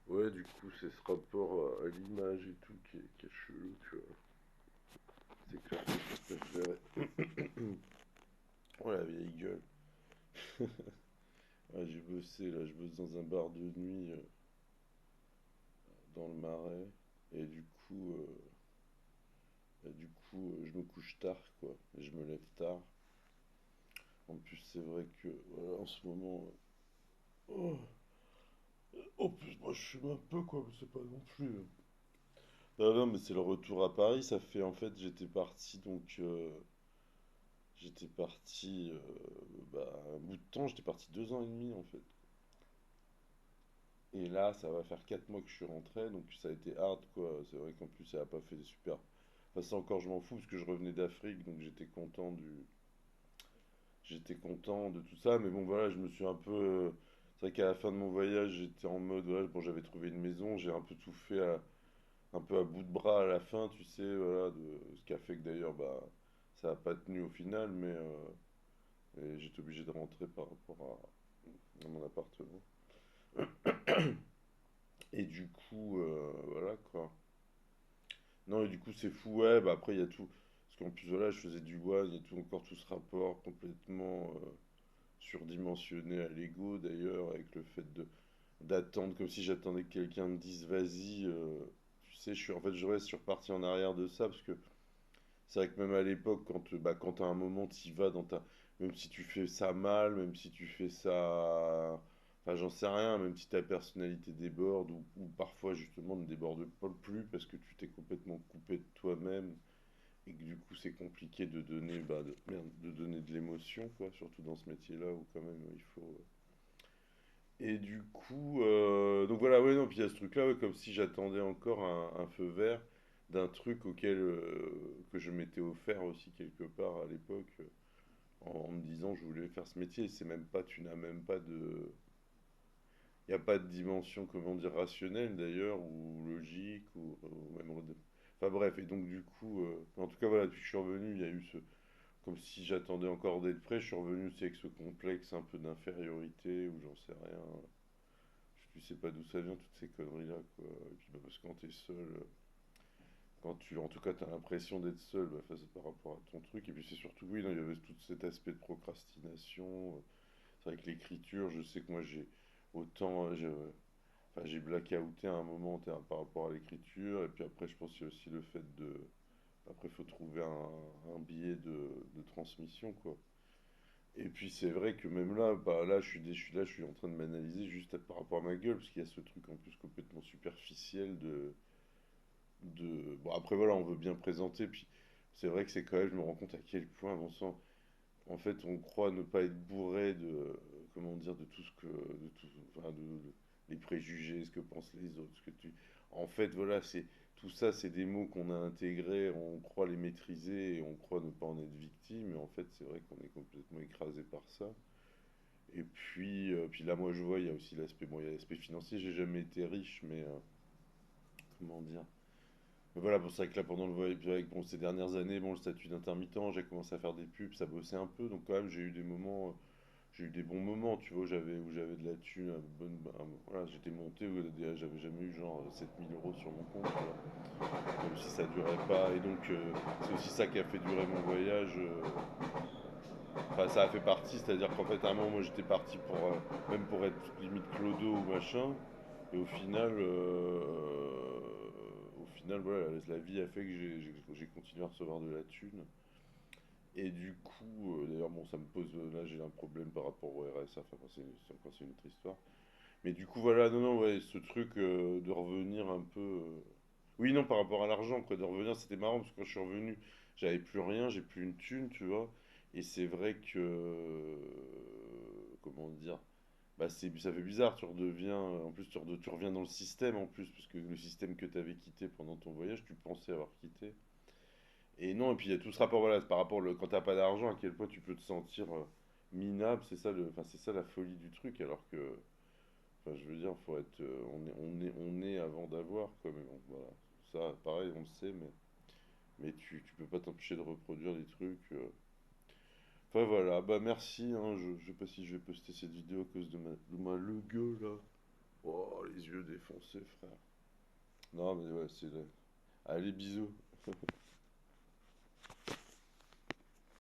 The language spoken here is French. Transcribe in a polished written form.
Ouais, du coup, c'est ce rapport à l'image et tout qui est chelou, tu vois. C'est clair que je préférais. Oh la vieille gueule. Ouais, j'ai bossé là, je bosse dans un bar de nuit dans le Marais. Et je me couche tard, quoi. Et je me lève tard. En plus, c'est vrai que voilà, en ce moment. Oh, en plus, moi je fume un peu, quoi, mais c'est pas non plus. Ah non, mais c'est le retour à Paris. Ça fait en fait, j'étais parti un bout de temps, j'étais parti 2 ans et demi en fait. Et là, ça va faire 4 mois que je suis rentré, donc ça a été hard quoi. C'est vrai qu'en plus, ça a pas fait super. Enfin, ça encore, je m'en fous parce que je revenais d'Afrique, donc j'étais content de tout ça. Mais bon, voilà, je me suis un peu. C'est vrai qu'à la fin de mon voyage, j'étais en mode, voilà, bon, j'avais trouvé une maison, j'ai un peu tout fait un peu à bout de bras à la fin, tu sais, voilà, ce qui a fait que d'ailleurs, bah, ça n'a pas tenu au final, et j'étais obligé de rentrer par rapport à mon appartement. Et du coup, voilà quoi. Non, et du coup, c'est fou, ouais, bah après, il y a tout. Parce qu'en plus, voilà, je faisais du one, il y a tout, encore tout ce rapport complètement surdimensionné à l'ego, d'ailleurs, avec le fait d'attendre, comme si j'attendais que quelqu'un me dise vas-y. Tu sais, je suis reparti en arrière de ça, parce que c'est vrai que même à l'époque, quand t'as un moment, t'y vas dans ta. Même si tu fais ça mal, même si tu fais ça. Enfin, j'en sais rien, même si ta personnalité déborde, ou parfois justement ne déborde pas plus parce que tu t'es complètement coupé de toi-même, et que du coup c'est compliqué de donner, de donner de l'émotion, quoi, surtout dans ce métier-là où quand même il faut. Et du coup, donc voilà, ouais, non, puis il y a ce truc-là, ouais, comme si j'attendais encore un feu vert d'un truc que je m'étais offert aussi quelque part à l'époque, en me disant je voulais faire ce métier. Et c'est même pas, tu n'as même pas de, il n'y a pas de dimension, comment dire, rationnelle d'ailleurs, ou logique, ou même, enfin bref. Et donc du coup, en tout cas voilà, depuis que je suis revenu, il y a eu comme si j'attendais encore d'être prêt. Je suis revenu aussi avec ce complexe un peu d'infériorité, ou j'en sais rien. Tu sais pas d'où ça vient, toutes ces conneries-là, quoi. Et puis, bah, parce que quand t'es seul, en tout cas, t'as l'impression d'être seul, bah, par rapport à ton truc. Et puis, c'est surtout, oui, non, il y avait tout cet aspect de procrastination. C'est vrai que l'écriture, je sais que moi, autant, j'ai blackouté à un moment par rapport à l'écriture. Et puis après, je pense qu'il y a aussi le fait de. Après, il faut trouver un biais de transmission, quoi. Et puis c'est vrai que même là, bah là je suis en train de m'analyser juste par rapport à ma gueule, parce qu'il y a ce truc en plus complètement superficiel bon après voilà, on veut bien présenter, puis c'est vrai que c'est quand même, je me rends compte à quel point, bon sang, en fait on croit ne pas être bourré comment dire, de tout ce que, de tout, enfin les préjugés, ce que pensent les autres, en fait voilà, tout ça, c'est des mots qu'on a intégrés, on croit les maîtriser et on croit ne pas en être victime, et en fait c'est vrai qu'on est complètement écrasé par ça. Et puis là, moi, je vois, il y a aussi l'aspect, bon, il y a l'aspect financier. J'ai jamais été riche, mais comment dire? Mais voilà, bon, c'est vrai que là, pendant le voyage, puis avec bon, ces dernières années, bon, le statut d'intermittent, j'ai commencé à faire des pubs, ça bossait un peu, donc quand même, j'ai eu des moments, j'ai eu des bons moments, tu vois, où j'avais de la thune, voilà, j'étais monté, où j'avais jamais eu genre 7 000 € sur mon compte, tu vois, même si ça durait pas, et donc c'est aussi ça qui a fait durer mon voyage. Enfin, ça a fait partie, c'est-à-dire qu'en fait, à un moment, moi, j'étais parti même pour être limite clodo ou machin, et au final, voilà, la vie a fait que j'ai continué à recevoir de la thune. Et du coup, d'ailleurs, bon, ça me pose, là, j'ai un problème par rapport au RSA, enfin, encore, c'est une autre histoire. Mais du coup, voilà, non, non, ouais, ce truc de revenir un peu. Oui, non, par rapport à l'argent, quoi, de revenir, c'était marrant parce que quand je suis revenu, j'avais plus rien, j'ai plus une thune, tu vois. Et c'est vrai que. Comment dire? Bah, ça fait bizarre, tu redeviens. En plus, tu reviens dans le système, en plus, parce que le système que tu avais quitté pendant ton voyage, tu pensais avoir quitté. Et non, et puis il y a tout ce rapport, voilà, c'est par rapport, quand t'as pas d'argent, à quel point tu peux te sentir minable, enfin, c'est ça la folie du truc, alors que. Enfin, je veux dire, faut être, on est avant d'avoir, quoi. Mais bon, voilà. Ça, pareil, on le sait, mais tu peux pas t'empêcher de reproduire des trucs. Enfin voilà, bah merci, hein, je sais pas si je vais poster cette vidéo à cause de ma le gueule là. Oh, les yeux défoncés, frère. Non, mais ouais, c'est. Allez, bisous.